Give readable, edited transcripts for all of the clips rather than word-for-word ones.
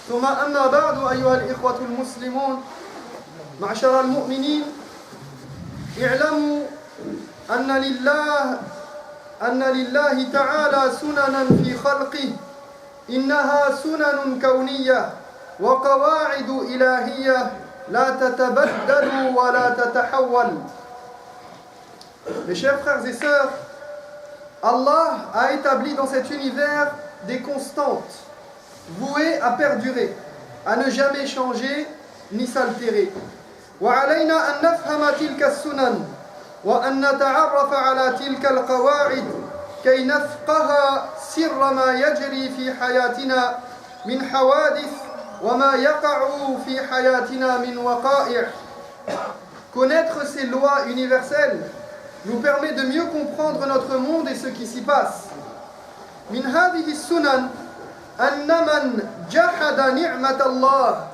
ثم أما بعد أيها الإخوة المسلمون معشر المؤمنين اعلموا أن لله تعالى سننا في خلقه إنها سنن كونية وقواعد إلهية لا تتبدل ولا تتحول. Mes chers frères et sœurs, Allah a établi dans cet univers des constantes vouées à perdurer, à ne jamais changer ni s'altérer. وعلينا أن نفهم تلك السنن وأن نتعرف على تلك القواعد كي نفقه سر ما يجري في حياتنا من حوادث وما يقع في حياتنا من وقائع. Connaître ces lois universelles nous permet de mieux comprendre notre monde et ce qui s'y passe. من هذه السنن أن من جحد نعمة الله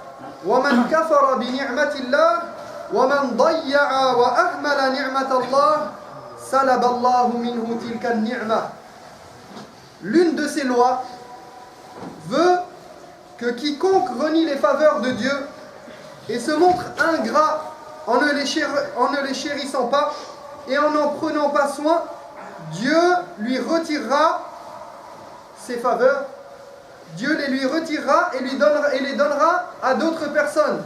ومن كفر بنعمة الله ومن ضيع وأهمل نعمة الله سلب الله منه تلك النعمة. L'une de ces lois veut que quiconque renie les faveurs de Dieu et se montre ingrat en ne les chérissant pas et en n'en prenant pas soin, Dieu lui retirera ses faveurs, Dieu les lui retirera et les donnera à d'autres personnes.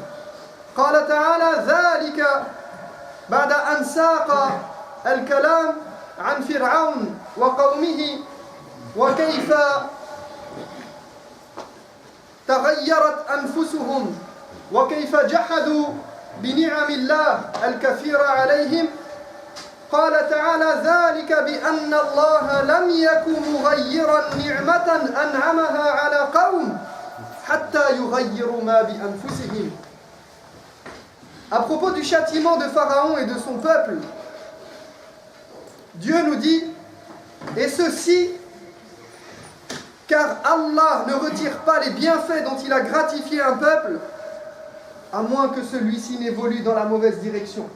قال تعالى ذلك بعد أن ساق الكلام عن فرعون وقومه وكيف تغيرت أنفسهم وكيف جحدوا بنعم الله الكثيرة عليهم. قال تعالى ذلك بأن الله لم يكن مغيرا نعمة أنعمها على قوم حتى يغيروا ما بأنفسهم. À propos du châtiment de Pharaon et de son peuple, Dieu nous dit, et ceci, car Allah ne retire pas les bienfaits dont il a gratifié un peuple, à moins que celui-ci n'évolue dans la mauvaise direction,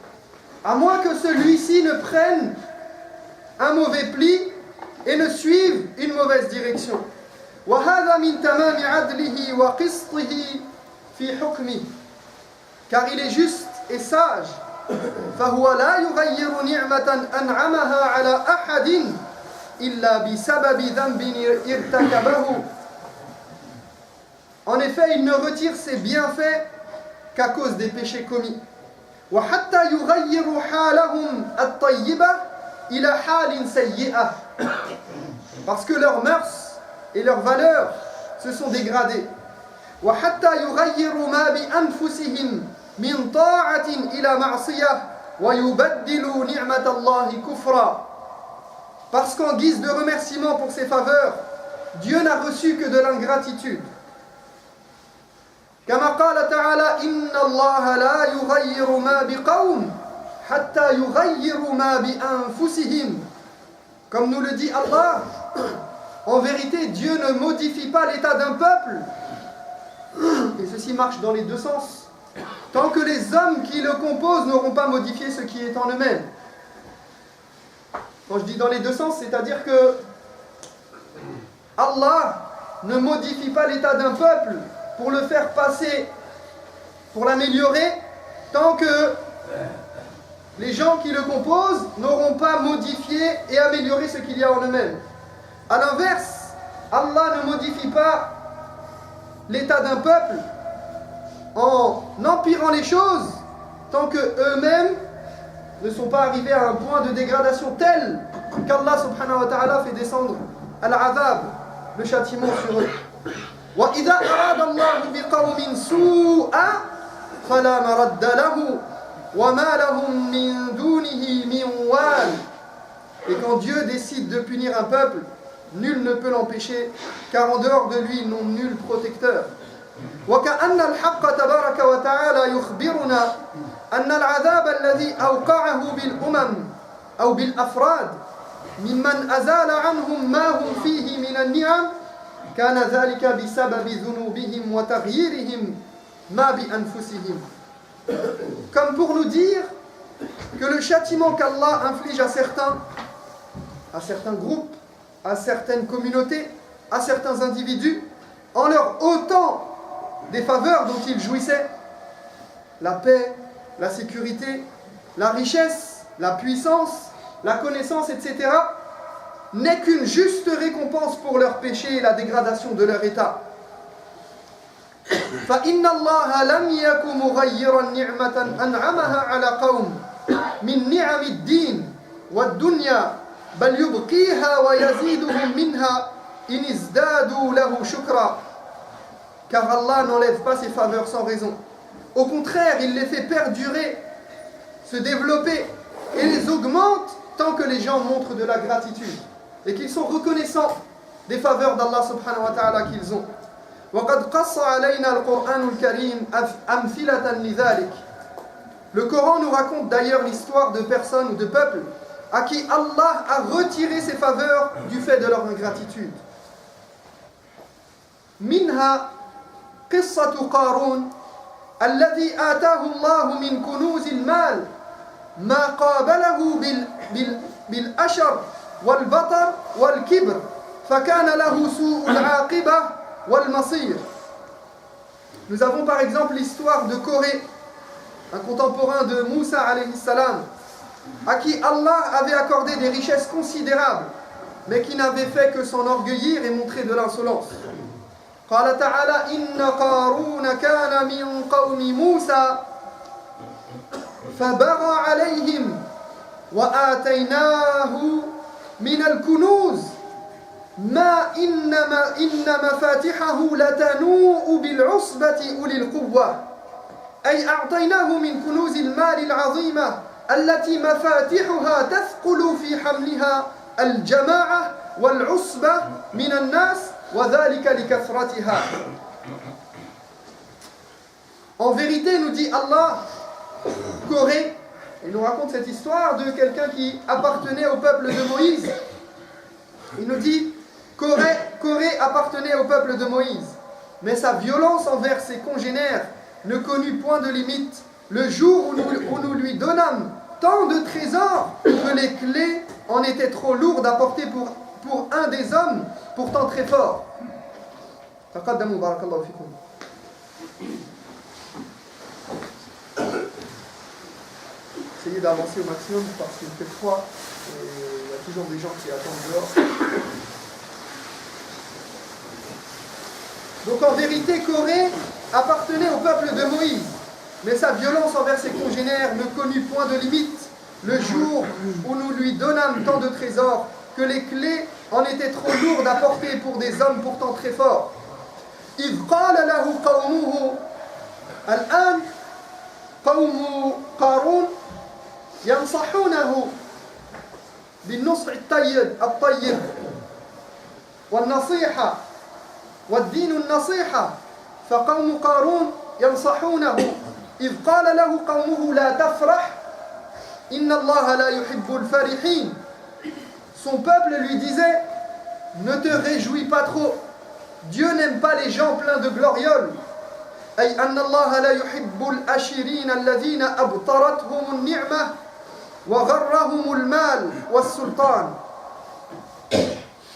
à moins que celui-ci ne prenne un mauvais pli et ne suive une mauvaise direction. وَهَذَا مِنْ تَمَامِ عَدْلِهِ وَقِسْطِهِ فِي حُكْمِهِ. Car il est juste et sage. فهو لا يغير نعمة أنعمها على أحد إلا بسبب ذنب ارتكبه. En effet, il ne retire ses bienfaits qu'à cause des péchés commis. وحتى يغيروا حالهم الطيبة إلى حال سيئة. Parce que leurs mœurs et leurs valeurs se sont dégradées. وحتى يغيروا ما بأنفسهم من طاعة إلى معصية ويبدلوا نعمة الله كفرا. Parce qu'en guise de remerciement pour ses faveurs, Dieu n'a reçu que de l'ingratitude. كما قال تعالى إن الله لا يغير ما بقوم حتى يغيروا ما بأنفسهم. Comme nous le dit Allah, en vérité, Dieu ne modifie pas l'état d'un peuple, et ceci marche dans les deux sens, tant que les hommes qui le composent n'auront pas modifié ce qui est en eux-mêmes. Quand je dis dans les deux sens, c'est-à-dire que Allah ne modifie pas l'état d'un peuple pour le faire passer, pour l'améliorer, tant que les gens qui le composent n'auront pas modifié et amélioré ce qu'il y a en eux-mêmes. A l'inverse, Allah ne modifie pas l'état d'un peuple en empirant les choses tant que eux-mêmes ne sont pas arrivés à un point de dégradation tel qu'Allah subhanahu wa ta'ala fait descendre al-azab, le châtiment sur eux. وَإِذَا أَرَادَ اللَّهُ بِقَوْمٍ سُوءًا فَلَا مَرَدَّ لَهُ وَمَا لَهُم مِّن دُونِهِ مِن وَالٍ. Et quand Dieu décide de punir un peuple, nul ne peut l'empêcher, car en dehors de lui, ils n'ont nul protecteur. وكأن الحق تبارك وتعالى يخبرنا أن العذاب الذي أوقعه بالأمم أو بالأفراد ممن أزال عنهم ما هم فيه من النعم كان ذلك بسبب ذنوبهم وتغييرهم ما بأنفسهم. Comme pour nous dire que le châtiment qu'Allah inflige à certains groupes, à certaines communautés, à certains individus, en leur ôtant des faveurs dont ils jouissaient, la paix, la sécurité, la richesse, la puissance, la connaissance, etc., n'est qu'une juste récompense pour leurs péchés et la dégradation de leur état. فإن الله لم يكن مغيرا نعمة أنعمها على قوم من نعم الدين والدنيا بل يبقيها ويزيدهم منها إن ازدادوا له شكرا. Car Allah n'enlève pas ses faveurs sans raison. Au contraire, il les fait perdurer, se développer et les augmente tant que les gens montrent de la gratitude et qu'ils sont reconnaissants des faveurs d'Allah subhanahu wa ta'ala qu'ils ont. وقد قص علينا القرآن الكريم أمثلة لذلك. Le Coran nous raconte d'ailleurs l'histoire de personnes ou de peuples à qui Allah a retiré ses faveurs du fait de leur ingratitude. منها قصة قارون الذي آتاه الله من كنوز المال ما قابله بالأشر والبطر والكبر فكان له سوء العاقبة والمصير. Nous avons par exemple l'histoire de Corée, un contemporain de Moussa alayhi salam, à qui Allah avait accordé des richesses considérables, mais qui n'avait fait que s'enorgueillir et montrer de l'insolence. قال تعالى إن قارون كان من قوم موسى فبغى عليهم وآتيناه من الكنوز ما إن مفاتحه لتنوء بالعصبة أولي القوة أي أعطيناه من كنوز المال العظيمة التي مفاتحها تثقل في حملها الجماعة والعصبة من الناس وذلك لكثرتها. En vérité, nous dit Allah, Corée, il nous raconte cette histoire de quelqu'un qui appartenait au peuple de Moïse. Il nous dit, Corée appartenait au peuple de Moïse, mais sa violence envers ses congénères ne connut point de limite le jour où nous lui donnâmes tant de trésors que les clés en étaient trop lourdes à porter pour un des hommes, pourtant très fort. Taqaddamu barakallahu fikum. Essayez d'avancer au maximum parce qu'il fait froid et il y a toujours des gens qui attendent dehors. Donc en vérité, Corée appartenait au peuple de Moïse, mais sa violence envers ses congénères ne connut point de limite le jour où nous lui donnâmes tant de trésors que les clés en étaient trop lourdes à porter pour des hommes pourtant très forts. إذ قال له قومه الآن قوم قارون ينصحونه بالنصح الطيب والنصيحة والدين النصيحة فقوم قارون ينصحونه إذ قال له قومه لا تفرح إن الله لا يحب الفرحين. Son peuple lui disait ne te réjouis pas trop, Dieu n'aime pas les gens pleins de glorioles. أي أن الله لا يحب الأشرين الذين أبطرتهم النعمة وغرهم المال والسلطان.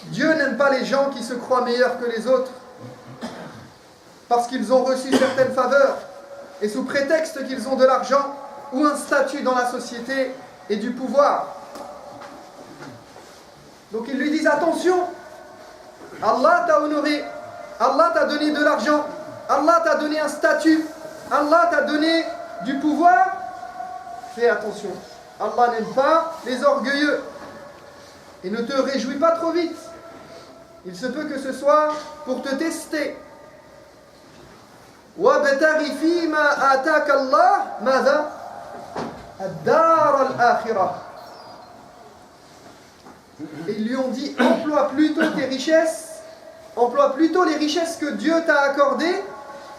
Dieu n'aime pas les gens qui se croient meilleurs que les autres parce qu'ils ont reçu certaines faveurs et sous prétexte qu'ils ont de l'argent ou un statut dans la société et du pouvoir. Donc ils lui disent attention, Allah t'a honoré, Allah t'a donné de l'argent, Allah t'a donné un statut, Allah t'a donné du pouvoir. Fais attention, Allah n'aime pas les orgueilleux. Et ne te réjouis pas trop vite. Il se peut que ce soit pour te tester. وَابْتَغِ فِيمَا آتَاكَ اللَّهُ ماذا؟ الدار الآخرة. Et ils lui ont dit emploie plutôt tes richesses, emploie plutôt les richesses que Dieu t'a accordées.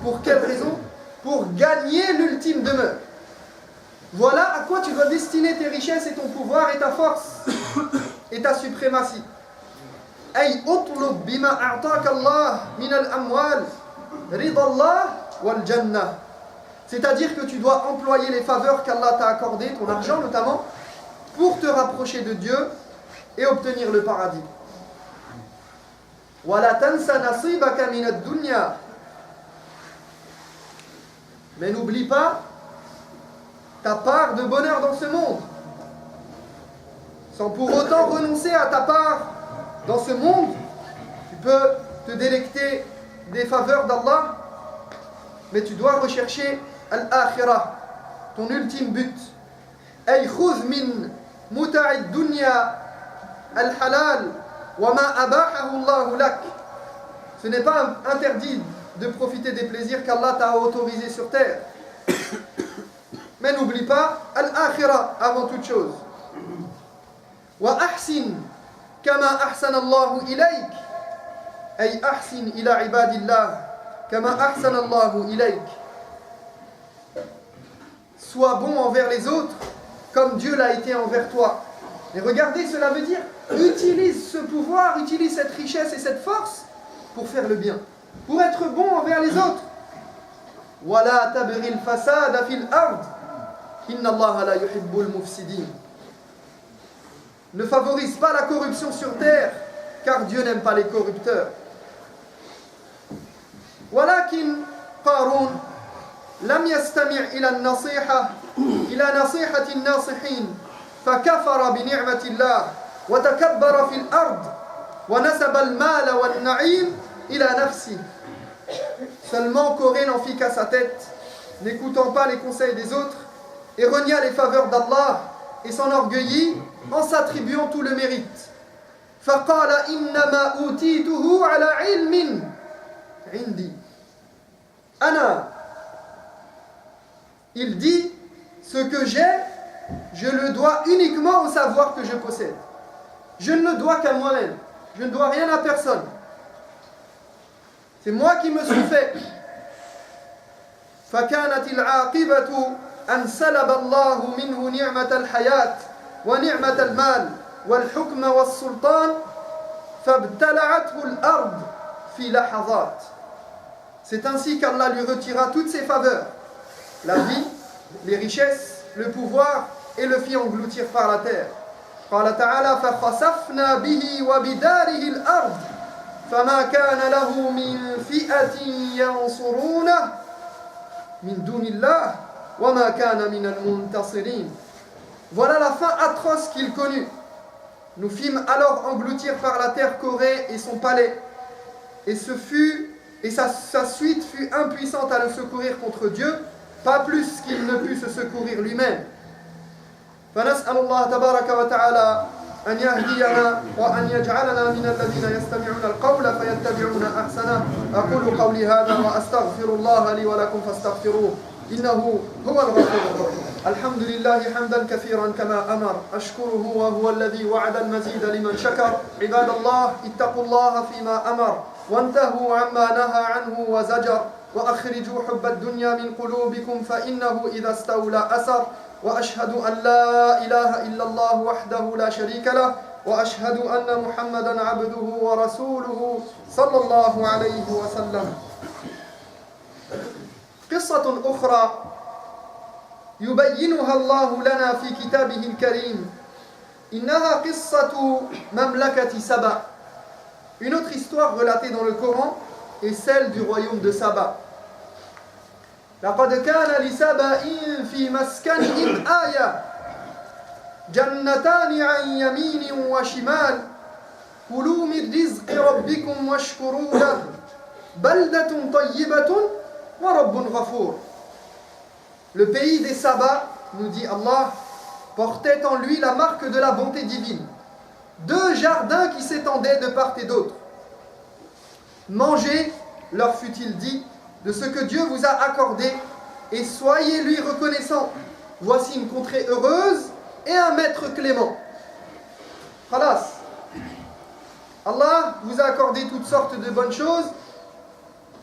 Pour quelle raison? Pour gagner l'ultime demeure. Voilà à quoi tu dois destiner tes richesses et ton pouvoir et ta force et ta suprématie. أي اطلب بما أعطاك الله من الأموال رضا الله والجنة. C'est-à-dire que tu dois employer les faveurs qu'Allah t'a accordées, ton argent notamment, pour te rapprocher de Dieu et obtenir le paradis. ولا تنس نصيبك من الدنيا. Mais n'oublie pas ta part de bonheur dans ce monde. Sans pour autant renoncer à ta part dans ce monde, tu peux te délecter des faveurs d'Allah, mais tu dois rechercher al-akhirah, ton ultime but. Ay khudh min muta'i dunya al-halal wa ma abahahu Allah lak. Ce n'est pas interdit de profiter des plaisirs qu'Allah t'a autorisés sur terre. Mais n'oublie pas al-akhirah avant toute chose. Wa ahsin kama ahsana Allah ilayk. Ay ahsin ila ibadillah kama ahsana Allah ilayk. Sois bon envers les autres comme Dieu l'a été envers toi. Et regardez, cela veut dire utilise ce pouvoir, utilise cette richesse et cette force pour faire le bien, pour être bon envers les autres. Wala tabghi al-fasada fil ard. Inna Allah la yuhibbul mufsidin. Ne favorise pas la corruption sur terre, car Dieu n'aime pas les corrupteurs. ولكن قارون لم يستمع إلى نصيحة الناصحين فكفر بنعمة الله وتكبر في الأرض ونسب المال والنعيم إلى نفسه. Seulement Corée n'en fit qu'à sa tête, n'écoutant pas les conseils des autres, et renia les faveurs d'Allah et s'enorgueillit en s'attribuant tout le mérite. فقال إنما أوتيته على علم عندي. Ana. Il dit, ce que j'ai, je le dois uniquement au savoir que je possède. Je ne le dois qu'à moi-même. Je ne dois rien à personne. C'est moi qui me suis fait. فكانت العاقبة أن سلب الله منه نعمة الحياة ونعمة المال والحكم والسلطان فابتلعته الأرض في لحظات. C'est ainsi qu'Allah lui retira toutes ses faveurs, la vie, les richesses, le pouvoir, et le fit engloutir par la terre. قال تعالى فخسفنا به وبداره الأرض فما كان له من فئة ينصرونه من دون الله وما كان من المنتصرين. Voilà la fin atroce qu'il connut. Nous fîmes alors engloutir par la terre Corée et son palais, et sa suite fut impuissante à le secourir contre Dieu, pas plus qu'il ne put se secourir lui-même. فنسأل الله تبارك وتعالى أن يهدينا وأن يجعلنا من الذين يستمعون القول فيتبعون أحسنه. أقول قولي هذا وأستغفر الله لي ولكم فاستغفروه إنه هو الغفور الرحيم. الحمد لله حمدا كثيرا كما أمر أشكره وهو الذي وعد المزيد لمن شكر. عباد الله اتقوا الله فيما أمر وانتهوا عما نهى عنه وزجر وأخرجوا حب الدنيا من قلوبكم فإنه إذا استولى أسر. وأشهد أن لا إله إلا الله وحده لا شريك له وأشهد أن محمدا عبده ورسوله صلى الله عليه وسلم. قصة أخرى يبينها الله لنا في كتابه الكريم إنها قصة مملكة سبأ. Une autre histoire relatée dans le Coran est celle du royaume de Saba. لقد كان لسبأ في مسكنهم آية جنتان عن يمين وشمال كلوا من رزق ربكم واشكروا له بلدة طيبة ورب غفور. Le pays des Saba, nous dit Allah, portait en lui la marque de la bonté divine. Deux jardins qui s'étendaient de part et d'autre. Mangez, leur fut-il dit, de ce que Dieu vous a accordé, et soyez lui reconnaissants. Voici une contrée heureuse et un maître clément. Khalas. Allah vous a accordé toutes sortes de bonnes choses.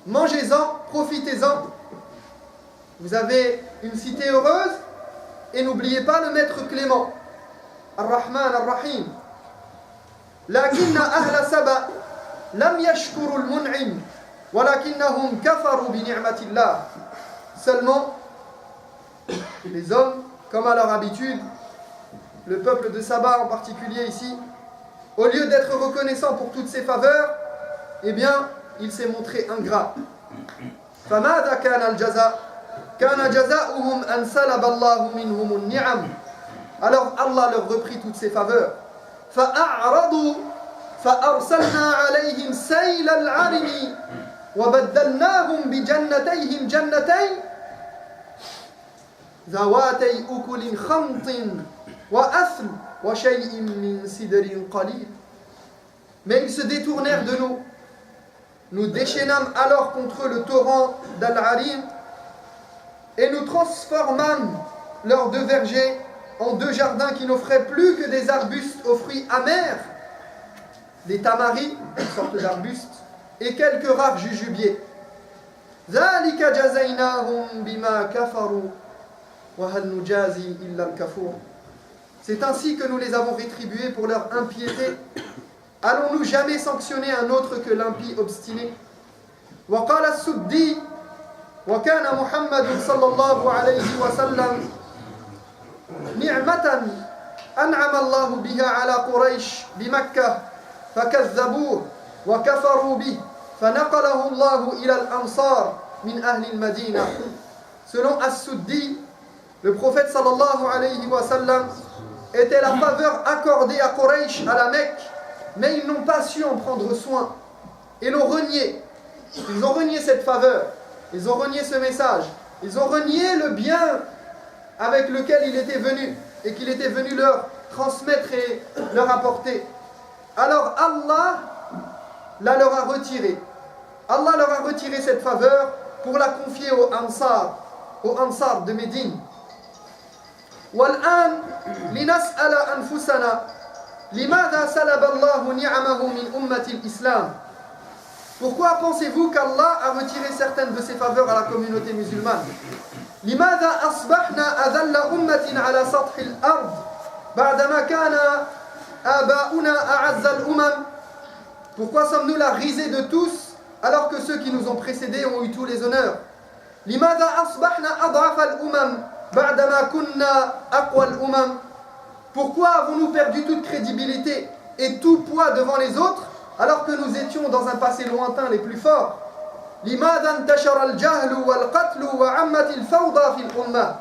Mangez-en, profitez-en. Vous avez une cité heureuse, et n'oubliez pas le maître clément. Ar-Rahman Ar-Rahim. لكن أهل سبأ لم يشكروا المنعم ولكنهم كفروا بنعمة الله. Seulement, les hommes, comme à leur habitude, le peuple de Saba en particulier ici, au lieu d'être reconnaissant pour toutes ses faveurs, eh bien, il s'est montré ingrat. فماذا كان الجزاء؟ كان جزاؤهم أن سلب الله منهم النعم. Alors Allah leur reprit toutes ses faveurs. فأعرضوا فأرسلنا عليهم سيل العرم وبدلناهم بجنتيهم جنتين ذواتي أكل خمط وأثل وشيء من سدر قليل. Mais ils se détournèrent de nous. Nous déchaînâmes alors contre eux le torrent d'Al-Harim et nous transformâmes leurs deux vergers en deux jardins qui n'offraient plus que des arbustes aux fruits amers, des tamaris, une sorte d'arbustes, et quelques rares jujubiers. ذَلِكَ جَزَيْنَاهُمْ بِمَا كَفَرُوا وَهَلْ نُجَازِي إِلَّا الْكَفُورَ. C'est ainsi que nous les avons rétribués pour leur impiété. Allons-nous jamais sanctionner un autre que l'impie obstiné? وقال السدي وكان محمد صلى الله عليه وسلم نعمة أنعم الله بها على قريش بمكة فكذبوه وكفروا به فنقله الله إلى الأنصار من أهل المدينة. Selon As-Suddi, le prophète sallallahu alayhi wa sallam était la faveur accordée à Quraysh à la Mecque, mais ils n'ont pas su en prendre soin et l'ont renié. Ils ont renié cette faveur, ils ont renié ce message, ils ont renié le bien avec lequel il était venu et qu'il était venu leur transmettre et leur apporter. Alors Allah leur a retiré. Allah leur a retiré cette faveur pour la confier aux Ansar de Médine. والآن لنسأل أنفسنا لماذا سلب الله نعمه من أمة الإسلام. Pourquoi pensez-vous qu'Allah a retiré certaines de ses faveurs à la communauté musulmane? لماذا أصبحنا أذل أمة على سطح الأرض بعدما كان آباؤنا أعز الأمم. Pourquoi sommes-nous la risée de tous alors que ceux qui nous ont précédés ont eu tous les honneurs? لماذا أصبحنا أضعف الأمم بعدما كنا أقوى الأمم. Pourquoi avons-nous perdu toute crédibilité et tout poids devant les autres alors que nous étions dans un passé lointain les plus forts? لماذا انتشر الجهل والقتل وعمت الفوضى في الأمة.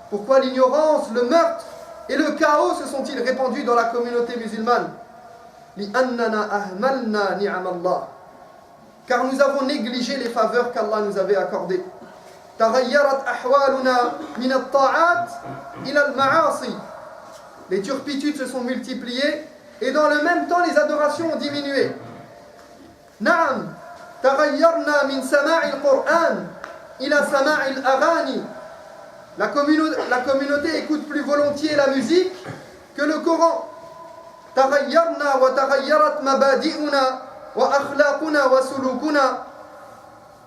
Pourquoi l'ignorance, le meurtre et le chaos se sont-ils répandus dans la communauté musulmane? لأننا أهملنا نعم الله. Car nous avons négligé les faveurs qu'Allah nous avait accordées. تغيرت أحوالنا من الطاعات إلى المعاصي. Les turpitudes se sont multipliées et dans le même temps les adorations ont diminué. نعم تغيرنا من سماع القرآن إلى سماع الأغاني. La communauté écoute plus volontiers la musique que le Coran. تغيرنا وتغيرت مبادئنا وأخلاقنا وسلوكنا.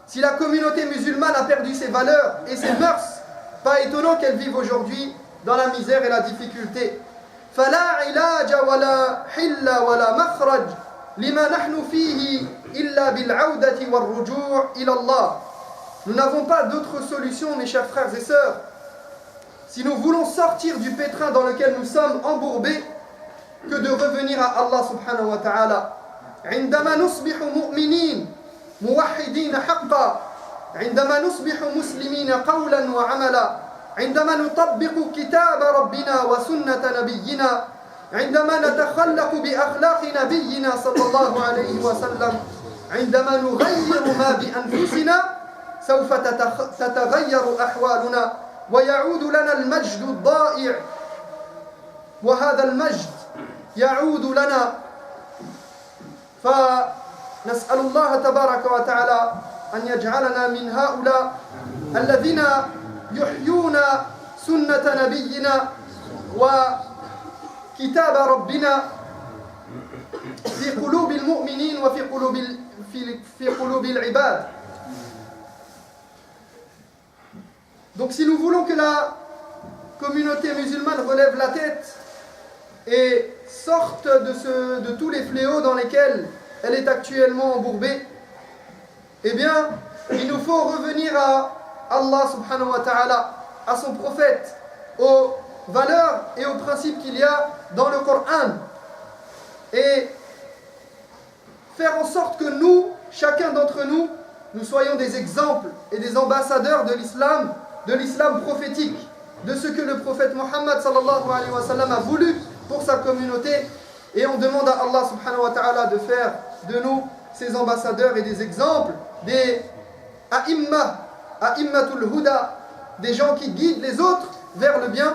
Si la communauté musulmane a perdu ses valeurs et ses mœurs, pas étonnant qu'elle vive aujourd'hui dans la misère et la difficulté. فلا علاج ولا حل ولا مخرج لما نحن فيه إلا بالعودة والرجوع إلى الله. Nous n'avons pas d'autre solution, mes chers frères et sœurs, si nous voulons sortir du pétrin dans lequel nous sommes embourbés, que de revenir à Allah subhanahu wa ta'ala. عندما نصبح مؤمنين موحدين حقا، عندما نصبح مسلمين قولا وعملا، عندما نطبق كتاب ربنا وسنة نبينا، عندما نتخلق بأخلاق نبينا صلى الله عليه وسلم، عندما نغير ما بأنفسنا سوف تتغير أحوالنا ويعود لنا المجد الضائع. وهذا المجد يعود لنا. فنسأل الله تبارك وتعالى أن يجعلنا من هؤلاء الذين يحيون سنة نبينا وكتاب ربنا في قلوب المؤمنين وفي قلوب العباد. Donc si nous voulons que la communauté musulmane relève la tête et sorte de tous les fléaux dans lesquels elle est actuellement embourbée, eh bien, il nous faut revenir à Allah subhanahu wa ta'ala, à son prophète, aux valeurs et aux principes qu'il y a dans le Coran, et faire en sorte que nous, chacun d'entre nous, nous soyons des exemples et des ambassadeurs de l'islam de l'islam prophétique, de ce que le prophète Mohammed sallallahu alayhi wa sallam a voulu pour sa communauté. Et on demande à Allah subhanahu wa ta'ala de faire de nous ses ambassadeurs et des exemples, des a'immatul huda, des gens qui guident les autres vers le bien.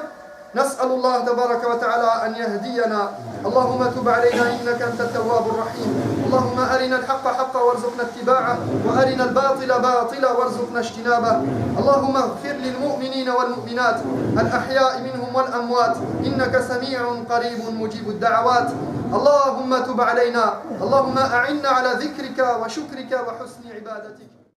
نسأل الله تبارك وتعالى أن يهدينا اللهم تب علينا إنك أنت التواب الرحيم اللهم أرنا الحق حقا وارزقنا اتباعه وأرنا الباطل باطلا وارزقنا اجتنابه اللهم اغفر للمؤمنين والمؤمنات الأحياء منهم والأموات إنك سميع قريب مجيب الدعوات اللهم تب علينا اللهم أعنا على ذكرك وشكرك وحسن عبادتك